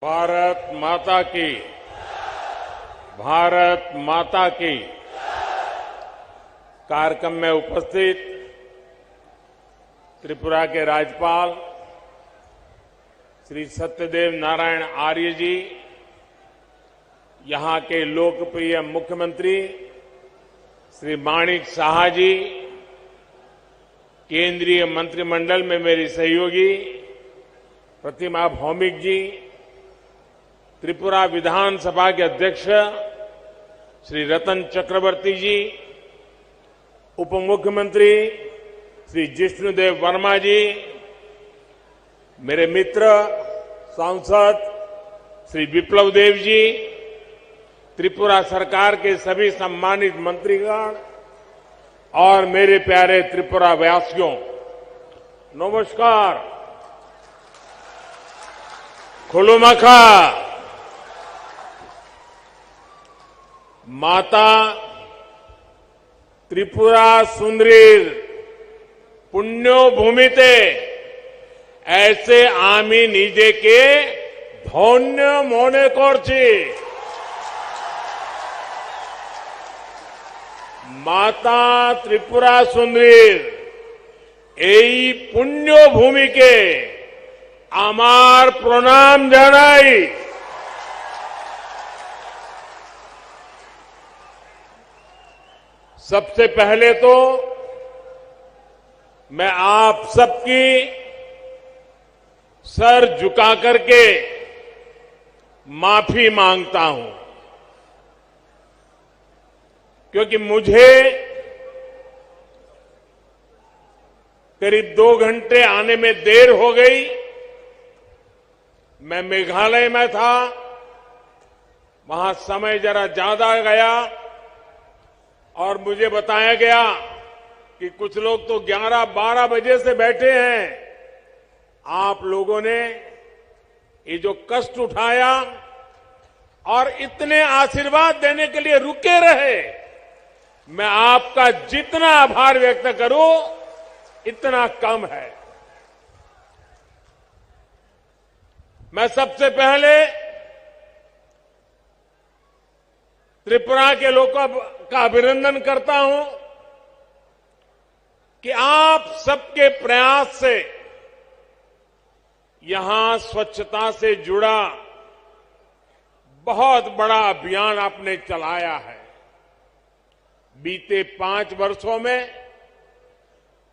भारत माता की, भारत माता की। कार्यक्रम में उपस्थित त्रिपुरा के राज्यपाल श्री सत्यदेव नारायण आर्य जी, यहां के लोकप्रिय मुख्यमंत्री श्री माणिक साहा जी, केंद्रीय मंत्रिमंडल में मेरी सहयोगी प्रतिमा भौमिक जी, त्रिपुरा विधानसभा के अध्यक्ष श्री रतन चक्रवर्ती जी, उप मुख्यमंत्री श्री जिष्णुदेव वर्मा जी, मेरे मित्र सांसद श्री विप्लव देव जी, त्रिपुरा सरकार के सभी सम्मानित मंत्रीगण और मेरे प्यारे त्रिपुरा वासियों, नमस्कार। खुलुमखा। माता त्रिपुरा सुंदरीर पुण्यो भूमिते ऐसे आमी निजे के धन्य मने करছি। माता त्रिपुरा सुंदरीर এই পুণ্য ভূমিকে আমার প্রণাম জানাই। सबसे पहले तो मैं आप सबकी सर झुका करके माफी मांगता हूं, क्योंकि मुझे करीब 2 घंटे आने में देर हो गई। मैं मेघालय में था, वहां समय जरा ज्यादा गया और मुझे बताया गया कि कुछ लोग तो 11-12 बजे से बैठे हैं। आप लोगों ने ये जो कष्ट उठाया और इतने आशीर्वाद देने के लिए रुके रहे, मैं आपका जितना आभार व्यक्त करूं इतना कम है। मैं सबसे पहले त्रिपुरा के लोगों का अभिनंदन करता हूं कि आप सबके प्रयास से यहां स्वच्छता से जुड़ा बहुत बड़ा अभियान आपने चलाया है। बीते 5 वर्षों में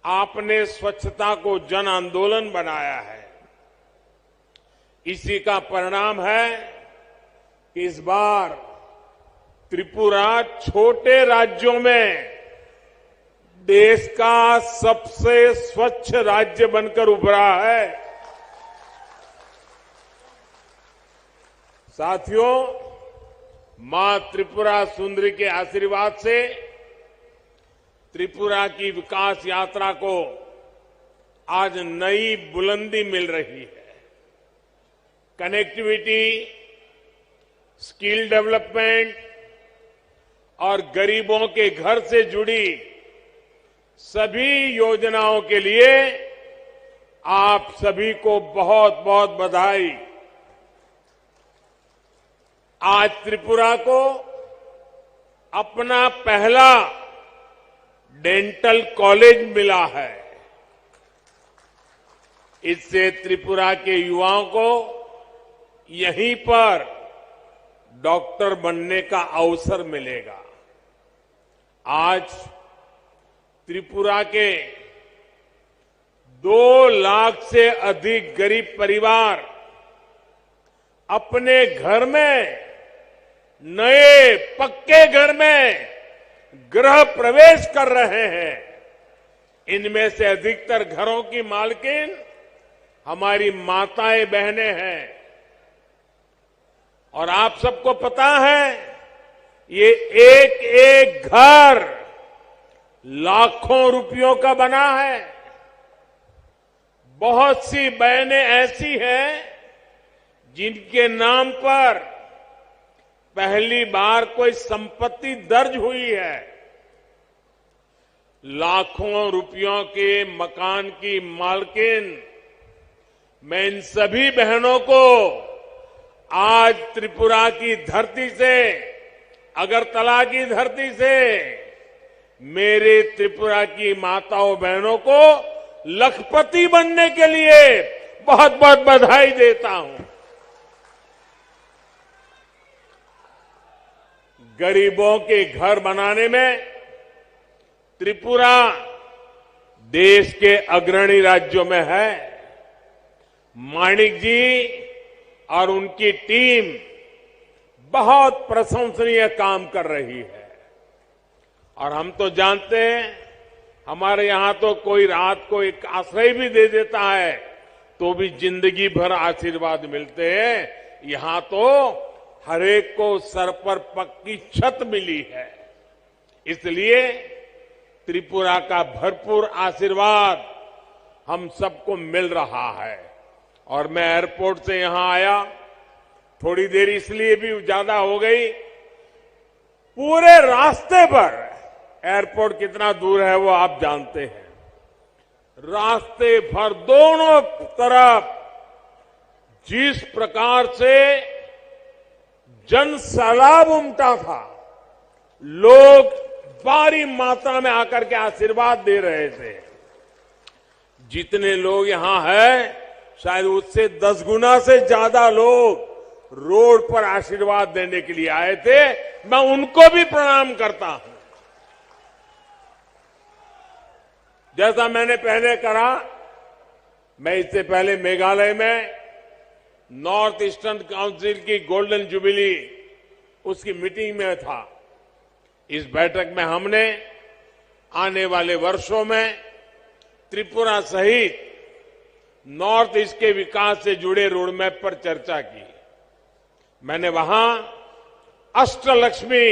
आपने स्वच्छता को जन आंदोलन बनाया है। इसी का परिणाम है कि इस बार त्रिपुरा छोटे राज्यों में देश का सबसे स्वच्छ राज्य बनकर उभरा है। साथियों, मां त्रिपुरा सुंदरी के आशीर्वाद से त्रिपुरा की विकास यात्रा को आज नई बुलंदी मिल रही है। कनेक्टिविटी, स्किल डेवलपमेंट और गरीबों के घर से जुड़ी सभी योजनाओं के लिए आप सभी को बहुत बहुत बधाई। आज त्रिपुरा को अपना पहला डेंटल कॉलेज मिला है। इससे त्रिपुरा के युवाओं को यहीं पर डॉक्टर बनने का अवसर मिलेगा। आज त्रिपुरा के 2 लाख से अधिक गरीब परिवार अपने घर में, नए पक्के घर में गृह प्रवेश कर रहे हैं। इनमें से अधिकतर घरों की मालकिन हमारी माताएं बहनें हैं। और आप सबको पता है, ये एक एक घर लाखों रुपयों का बना है। बहुत सी बहनें ऐसी हैं जिनके नाम पर पहली बार कोई संपत्ति दर्ज हुई है। लाखों रुपयों के मकान की मालकिन मैं इन सभी बहनों को आज त्रिपुरा की धरती से, अगरतला की धरती से मेरे त्रिपुरा की माताओं बहनों को लखपति बनने के लिए बहुत बहुत बधाई देता हूं। गरीबों के घर बनाने में त्रिपुरा देश के अग्रणी राज्यों में है। माणिक जी और उनकी टीम बहुत प्रशंसनीय काम कर रही है। और हम तो जानते हैं, हमारे यहां तो कोई रात को एक आश्रय भी दे देता है तो भी जिंदगी भर आशीर्वाद मिलते हैं। यहां तो हर एक को सर पर पक्की छत मिली है। इसलिए त्रिपुरा का भरपूर आशीर्वाद हम सबको मिल रहा है। और मैं एयरपोर्ट से यहां आया, थोड़ी देर इसलिए भी ज्यादा हो गई, पूरे रास्ते पर, एयरपोर्ट कितना दूर है वो आप जानते हैं, रास्ते भर दोनों तरफ जिस प्रकार से जन सैलाब उमटा था, लोग भारी मात्रा में आकर के आशीर्वाद दे रहे थे। जितने लोग यहां हैं, शायद उससे 10 गुना से ज्यादा लोग रोड पर आशीर्वाद देने के लिए आए थे। मैं उनको भी प्रणाम करता हूं। जैसा मैंने पहले कहा, मैं इससे पहले मेघालय में नॉर्थ ईस्टर्न काउंसिल की गोल्डन जुबिली, उसकी मीटिंग में था। इस बैठक में हमने आने वाले वर्षों में त्रिपुरा सहित नॉर्थ ईस्ट के विकास से जुड़े रोडमैप पर चर्चा की। मैंने वहां अष्टलक्ष्मी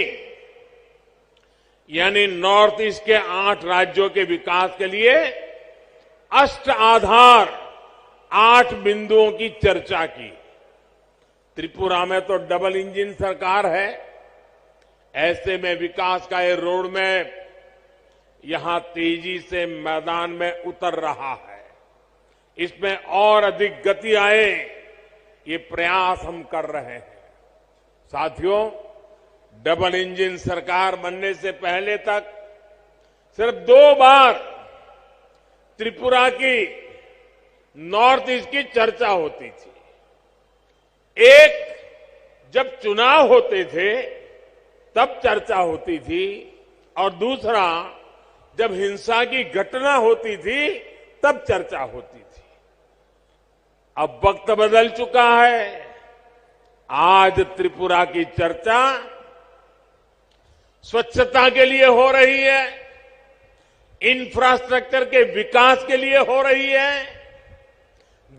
यानी नॉर्थ ईस्ट के 8 राज्यों के विकास के लिए अष्ट आधार 8 बिंदुओं की चर्चा की। त्रिपुरा में तो डबल इंजन सरकार है। ऐसे में विकास का ये रोड मैप यहां तेजी से मैदान में उतर रहा है। इसमें और अधिक गति आए, ये प्रयास हम कर रहे हैं। साथियों, डबल इंजन सरकार बनने से पहले तक सिर्फ 2 बार त्रिपुरा की नॉर्थ ईस्ट की चर्चा होती थी। एक जब चुनाव होते थे तब चर्चा होती थी, और दूसरा जब हिंसा की घटना होती थी तब चर्चा होती थी। अब वक्त बदल चुका है। आज त्रिपुरा की चर्चा स्वच्छता के लिए हो रही है, इंफ्रास्ट्रक्चर के विकास के लिए हो रही है,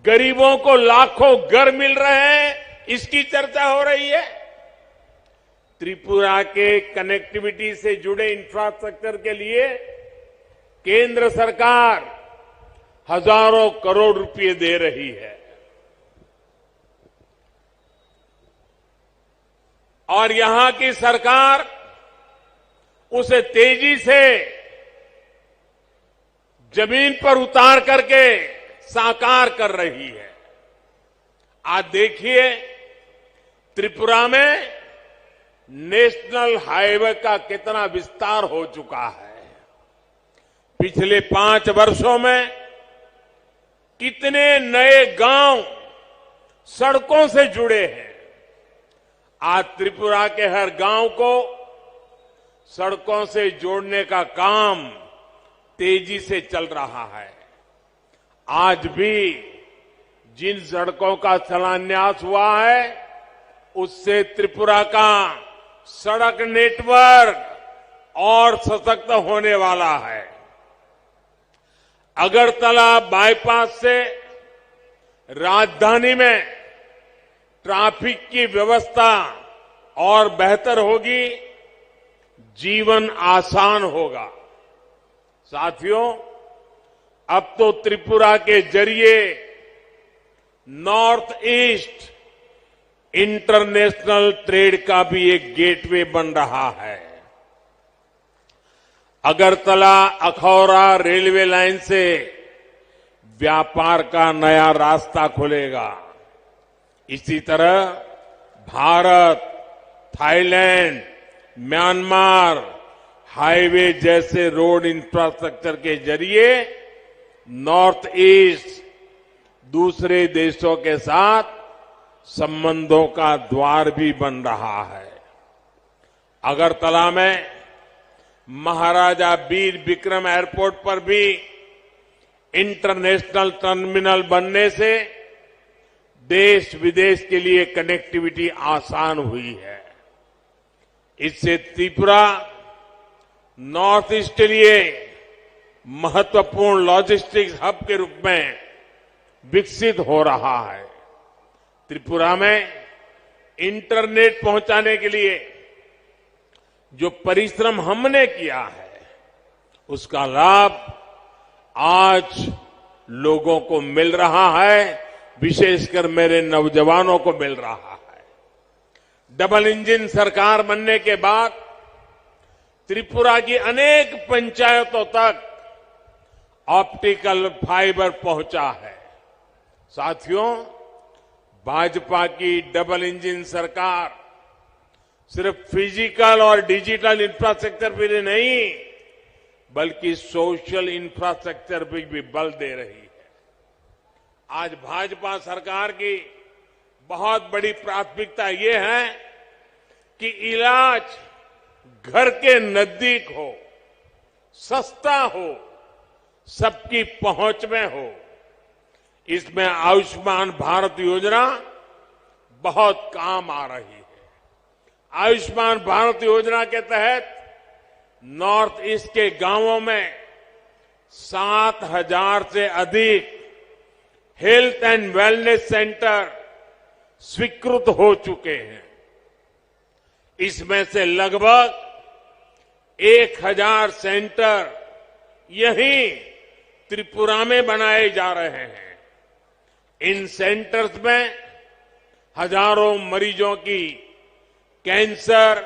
गरीबों को लाखों घर मिल रहे हैं, इसकी चर्चा हो रही है। त्रिपुरा के कनेक्टिविटी से जुड़े इंफ्रास्ट्रक्चर के लिए केंद्र सरकार हजारों करोड़ रुपए दे रही है। और यहां की सरकार उसे तेजी से जमीन पर उतार करके साकार कर रही है। आज देखिए, त्रिपुरा में नेशनल हाईवे का कितना विस्तार हो चुका है। पिछले 5 वर्षों में कितने नए गांव सड़कों से जुड़े हैं। आज त्रिपुरा के हर गांव को सड़कों से जोड़ने का काम तेजी से चल रहा है। आज भी जिन सड़कों का शिलान्यास हुआ है, उससे त्रिपुरा का सड़क नेटवर्क और सशक्त होने वाला है। अगरतला बाईपास से राजधानी में ट्रैफिक की व्यवस्था और बेहतर होगी, जीवन आसान होगा। साथियों, अब तो त्रिपुरा के जरिए नॉर्थ ईस्ट इंटरनेशनल ट्रेड का भी एक गेटवे बन रहा है। अगरतला अखौरा रेलवे लाइन से व्यापार का नया रास्ता खुलेगा। इसी तरह भारत, थाईलैंड, म्यांमार हाईवे जैसे रोड इंफ्रास्ट्रक्चर के जरिए नॉर्थ ईस्ट दूसरे देशों के साथ संबंधों का द्वार भी बन रहा है। अगरतला में महाराजा वीर विक्रम एयरपोर्ट पर भी इंटरनेशनल टर्मिनल बनने से देश विदेश के लिए कनेक्टिविटी आसान हुई है। इससे त्रिपुरा नॉर्थ ईस्ट के लिए महत्वपूर्ण लॉजिस्टिक्स हब के रूप में विकसित हो रहा है। त्रिपुरा में इंटरनेट पहुंचाने के लिए जो परिश्रम हमने किया है, उसका लाभ आज लोगों को मिल रहा है, विशेषकर मेरे नौजवानों को मिल रहा है। डबल इंजन सरकार बनने के बाद त्रिपुरा की अनेक पंचायतों तक ऑप्टिकल फाइबर पहुंचा है। साथियों, भाजपा की डबल इंजन सरकार सिर्फ फिजिकल और डिजिटल इंफ्रास्ट्रक्चर पर ही नहीं, बल्कि सोशल इंफ्रास्ट्रक्चर पर भी बल दे रही है। आज भाजपा सरकार की बहुत बड़ी प्राथमिकता ये है कि इलाज घर के नजदीक हो, सस्ता हो, सबकी पहुंच में हो। इसमें आयुष्मान भारत योजना बहुत काम आ रही है। आयुष्मान भारत योजना के तहत नॉर्थ ईस्ट के गांवों में 7,000 से अधिक हेल्थ एंड वेलनेस सेंटर स्वीकृत हो चुके हैं। इसमें से लगभग 1,000 सेंटर यहीं त्रिपुरा में बनाए जा रहे हैं। इन सेंटर्स में हजारों मरीजों की कैंसर,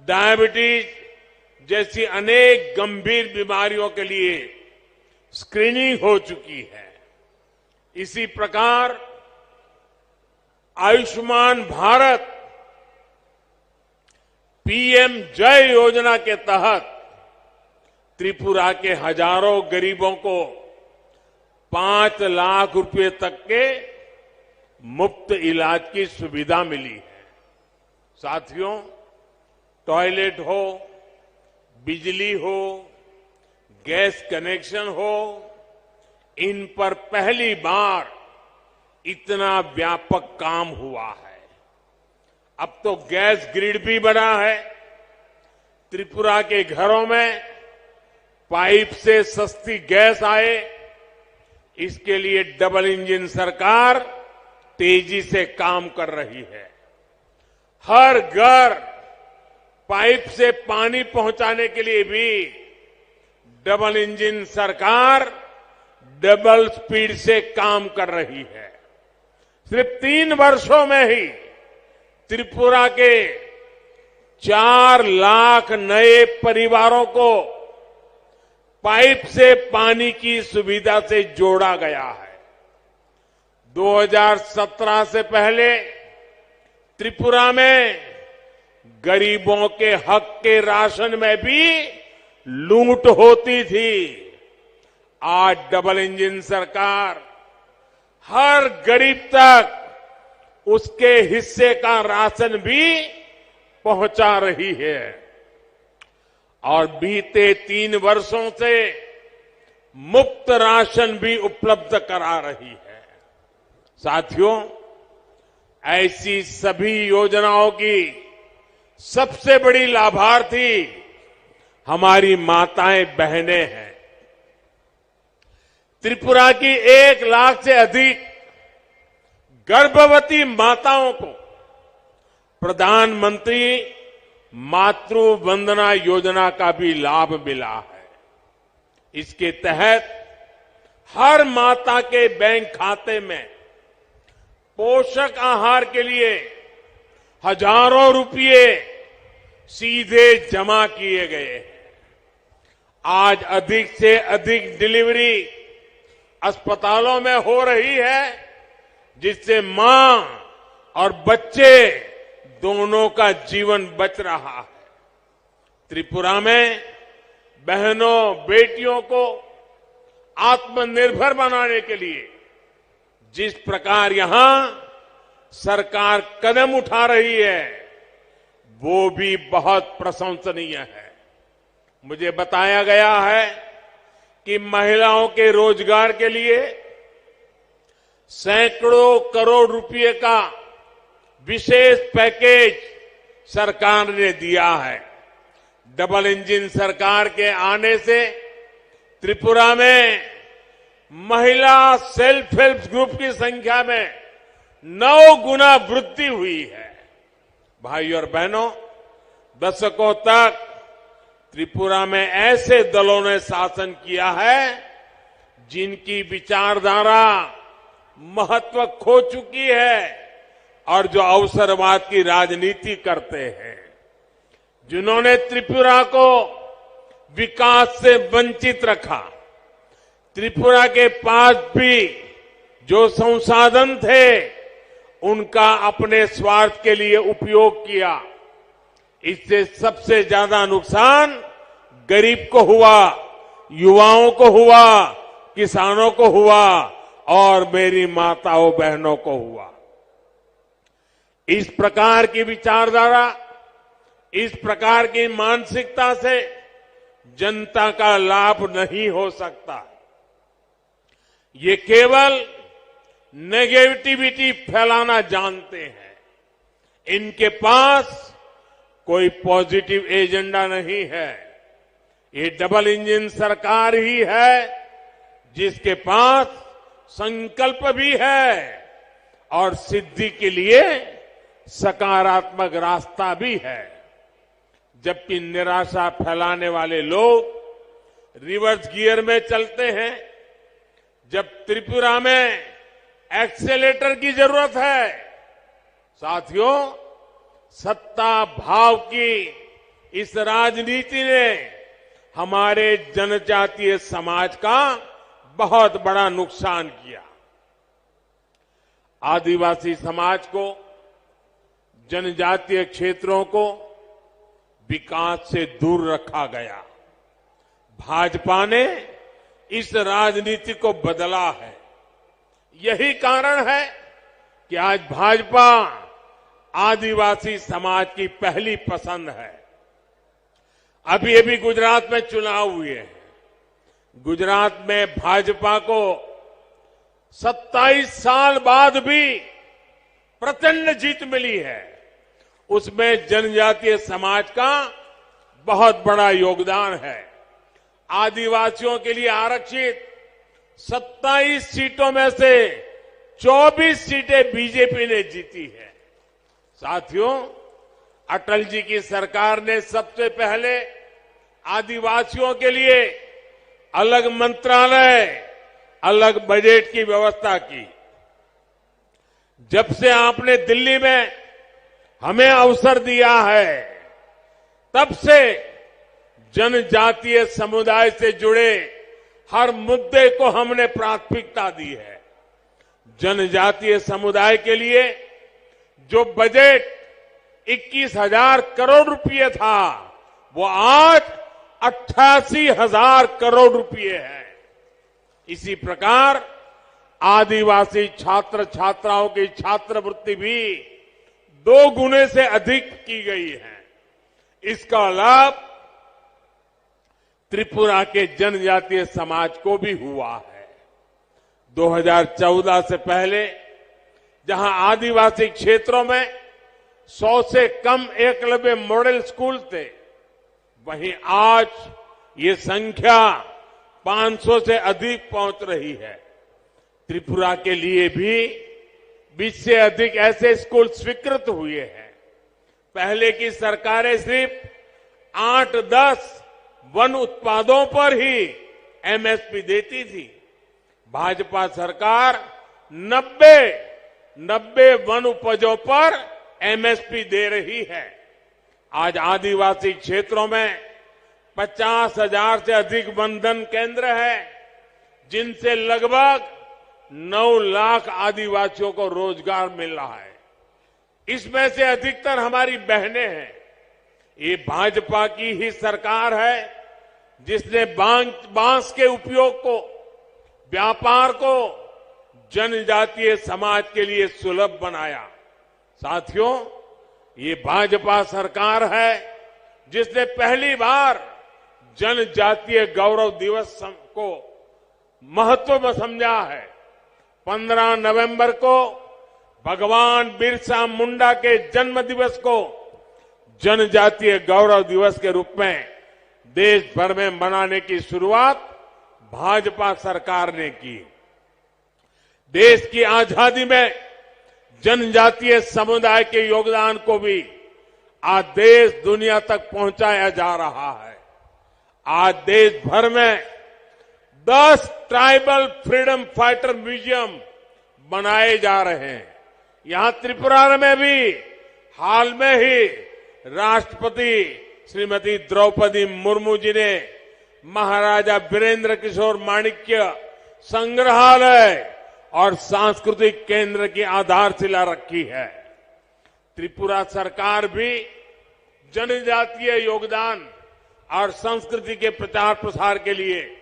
डायबिटीज जैसी अनेक गंभीर बीमारियों के लिए स्क्रीनिंग हो चुकी है। इसी प्रकार आयुष्मान भारत पीएम जय योजना के तहत त्रिपुरा के हजारों गरीबों को 5 लाख रुपए तक के मुफ्त इलाज की सुविधा मिली है। साथियों, टॉयलेट हो, बिजली हो, गैस कनेक्शन हो, इन पर पहली बार इतना व्यापक काम हुआ है। अब तो गैस ग्रिड भी बना है। त्रिपुरा के घरों में पाइप से सस्ती गैस आए, इसके लिए डबल इंजन सरकार तेजी से काम कर रही है। हर घर पाइप से पानी पहुंचाने के लिए भी डबल इंजन सरकार डबल स्पीड से काम कर रही है। सिर्फ 3 वर्षों में ही त्रिपुरा के 4 लाख नए परिवारों को पाइप से पानी की सुविधा से जोड़ा गया है। 2017 से पहले त्रिपुरा में गरीबों के हक के राशन में भी लूट होती थी। आज डबल इंजन सरकार हर गरीब तक उसके हिस्से का राशन भी पहुंचा रही है और बीते 3 वर्षों से मुफ्त राशन भी उपलब्ध करा रही है। साथियों, ऐसी सभी योजनाओं की सबसे बड़ी लाभार्थी हमारी माताएं बहनें हैं। त्रिपुरा की 1 लाख से अधिक गर्भवती माताओं को प्रधानमंत्री मातृ वंदना योजना का भी लाभ मिला है। इसके तहत हर माता के बैंक खाते में पोषक आहार के लिए हजारों रुपये सीधे जमा किए गए हैं। आज अधिक से अधिक डिलीवरी अस्पतालों में हो रही है, जिससे मां और बच्चे दोनों का जीवन बच रहा है। त्रिपुरा में बहनों बेटियों को आत्मनिर्भर बनाने के लिए जिस प्रकार यहां सरकार कदम उठा रही है वो भी बहुत प्रशंसनीय है। मुझे बताया गया है कि महिलाओं के रोजगार के लिए सैकड़ों करोड़ रुपए का विशेष पैकेज सरकार ने दिया है। डबल इंजन सरकार के आने से त्रिपुरा में महिला सेल्फ हेल्प ग्रुप की संख्या में 9 गुना वृद्धि हुई है। भाइयों और बहनों, दशकों तक त्रिपुरा में ऐसे दलों ने शासन किया है जिनकी विचारधारा महत्व खो चुकी है और जो अवसरवाद की राजनीति करते हैं, जिन्होंने त्रिपुरा को विकास से वंचित रखा। त्रिपुरा के पास भी जो संसाधन थे उनका अपने स्वार्थ के लिए उपयोग किया। इससे सबसे ज्यादा नुकसान गरीब को हुआ, युवाओं को हुआ, किसानों को हुआ और मेरी माताओं बहनों को हुआ। इस प्रकार की विचारधारा, इस प्रकार की मानसिकता से जनता का लाभ नहीं हो सकता। ये केवल नेगेटिविटी फैलाना जानते हैं। इनके पास कोई पॉजिटिव एजेंडा नहीं है। ये डबल इंजन सरकार ही है जिसके पास संकल्प भी है और सिद्धि के लिए सकारात्मक रास्ता भी है। जबकि निराशा फैलाने वाले लोग रिवर्स गियर में चलते हैं। जब त्रिपुरा में एक्सेलेटर की जरूरत है, साथियों, सत्ता भाव की इस राजनीति ने हमारे जनजातीय समाज का बहुत बड़ा नुकसान किया। आदिवासी समाज को, जनजातीय क्षेत्रों को विकास से दूर रखा गया। भाजपा ने इस राजनीति को बदला है। यही कारण है कि आज भाजपा आदिवासी समाज की पहली पसंद है। अभी अभी गुजरात में चुनाव हुए हैं। गुजरात में भाजपा को 27 साल बाद भी प्रचंड जीत मिली है। उसमें जनजातीय समाज का बहुत बड़ा योगदान है। आदिवासियों के लिए आरक्षित 27 सीटों में से 24 सीटें बीजेपी ने जीती है। साथियों, अटल जी की सरकार ने सबसे पहले आदिवासियों के लिए अलग मंत्रालय, अलग बजट की व्यवस्था की। जब से आपने दिल्ली में हमें अवसर दिया है, तब से जनजातीय समुदाय से जुड़े हर मुद्दे को हमने प्राथमिकता दी है। जनजातीय समुदाय के लिए जो बजट 21,000 करोड़ रुपए था, वो आज 88,000 करोड़ रुपए है। इसी प्रकार आदिवासी छात्र छात्राओं की छात्रवृत्ति भी 2 गुने से अधिक की गई है। इसका लाभ त्रिपुरा के जनजातीय समाज को भी हुआ है। 2014 से पहले जहां आदिवासी क्षेत्रों में 100 से कम एकलव्य मॉडल स्कूल थे, वहीं आज ये संख्या 500 से अधिक पहुंच रही है। त्रिपुरा के लिए भी 20 से अधिक ऐसे स्कूल स्वीकृत हुए हैं। पहले की सरकारें सिर्फ 8-10 वन उत्पादों पर ही एमएसपी देती थी। भाजपा सरकार 90 वन उपजों पर एमएसपी दे रही है। आज आदिवासी क्षेत्रों में 50,000 से अधिक वनधन केंद्र है, जिनसे लगभग 9 लाख आदिवासियों को रोजगार मिल रहा है। इसमें से अधिकतर हमारी बहनें हैं। ये भाजपा की ही सरकार है जिसने बांस के उपयोग को, व्यापार को जनजातीय समाज के लिए सुलभ बनाया। साथियों, ये भाजपा सरकार है जिसने पहली बार जनजातीय गौरव दिवस को महत्व में समझा है। 15 नवंबर को भगवान बिरसा मुंडा के जन्म दिवस को जनजातीय गौरव दिवस के रूप में देश भर में मनाने की शुरुआत भाजपा सरकार ने की। देश की आजादी में जनजातीय समुदाय के योगदान को भी आज देश दुनिया तक पहुंचाया जा रहा है। आज देश भर में 10 ट्राइबल फ्रीडम फाइटर म्यूजियम बनाए जा रहे हैं। यहां त्रिपुरा में भी हाल में ही राष्ट्रपति श्रीमती द्रौपदी मुर्मू जी ने महाराजा वीरेंद्र किशोर माणिक्य संग्रहालय और सांस्कृतिक केंद्र की आधारशिला रखी है। त्रिपुरा सरकार भी जनजातीय योगदान और संस्कृति के प्रचार प्रसार के लिए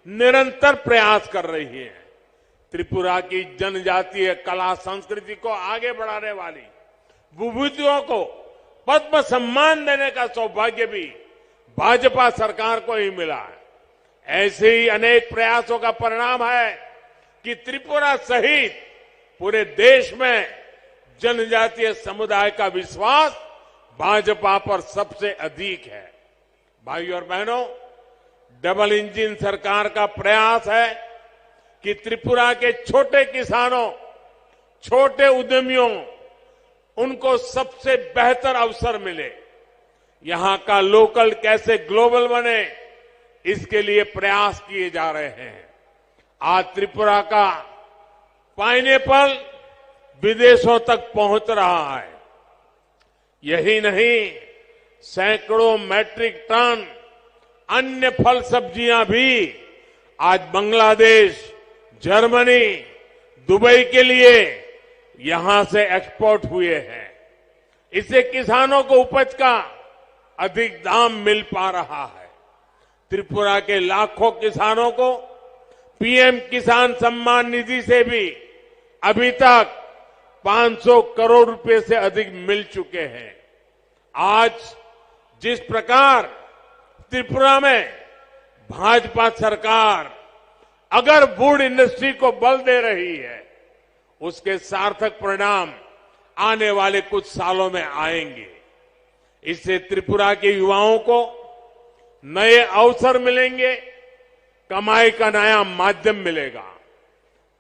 निरंतर प्रयास कर रही है। त्रिपुरा की जनजातीय कला संस्कृति को आगे बढ़ाने वाली विभूतियों को पद्म सम्मान देने का सौभाग्य भी भाजपा सरकार को ही मिला है। ऐसे ही अनेक प्रयासों का परिणाम है कि त्रिपुरा सहित पूरे देश में जनजातीय समुदाय का विश्वास भाजपा पर सबसे अधिक है। भाइयों और बहनों, डबल इंजन सरकार का प्रयास है कि त्रिपुरा के छोटे किसानों, छोटे उद्यमियों, उनको सबसे बेहतर अवसर मिले। यहां का लोकल कैसे ग्लोबल बने, इसके लिए प्रयास किए जा रहे हैं। आज त्रिपुरा का पाइनएप्पल विदेशों तक पहुंच रहा है। यही नहीं, सैकड़ों मैट्रिक टन अन्य फल सब्जियां भी आज बांग्लादेश, जर्मनी, दुबई के लिए यहां से एक्सपोर्ट हुए हैं। इससे किसानों को उपज का अधिक दाम मिल पा रहा है। त्रिपुरा के लाखों किसानों को पीएम किसान सम्मान निधि से भी अभी तक 500 करोड़ रुपए से अधिक मिल चुके हैं। आज जिस प्रकार त्रिपुरा में भाजपा सरकार अगर वुड इंडस्ट्री को बल दे रही है, उसके सार्थक परिणाम आने वाले कुछ सालों में आएंगे। इससे त्रिपुरा के युवाओं को नए अवसर मिलेंगे, कमाई का नया माध्यम मिलेगा।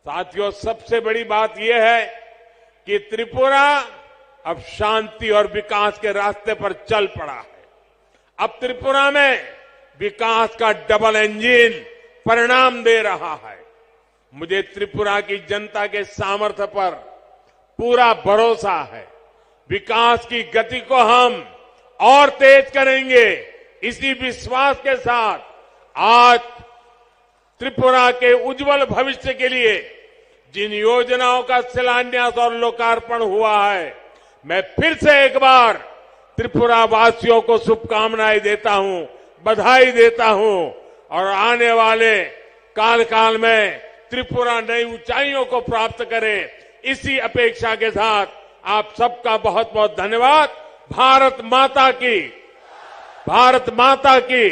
साथियों, सबसे बड़ी बात यह है कि त्रिपुरा अब शांति और विकास के रास्ते पर चल पड़ा है। अब त्रिपुरा में विकास का डबल इंजन परिणाम दे रहा है। मुझे त्रिपुरा की जनता के सामर्थ्य पर पूरा भरोसा है। विकास की गति को हम और तेज करेंगे। इसी विश्वास के साथ आज त्रिपुरा के उज्जवल भविष्य के लिए जिन योजनाओं का शिलान्यास और लोकार्पण हुआ है, मैं फिर से एक बार त्रिपुरा वासियों को शुभकामनाएं देता हूं, बधाई देता हूं और आने वाले काल में त्रिपुरा नई ऊंचाइयों को प्राप्त करे, इसी अपेक्षा के साथ आप सबका बहुत बहुत धन्यवाद। भारत माता की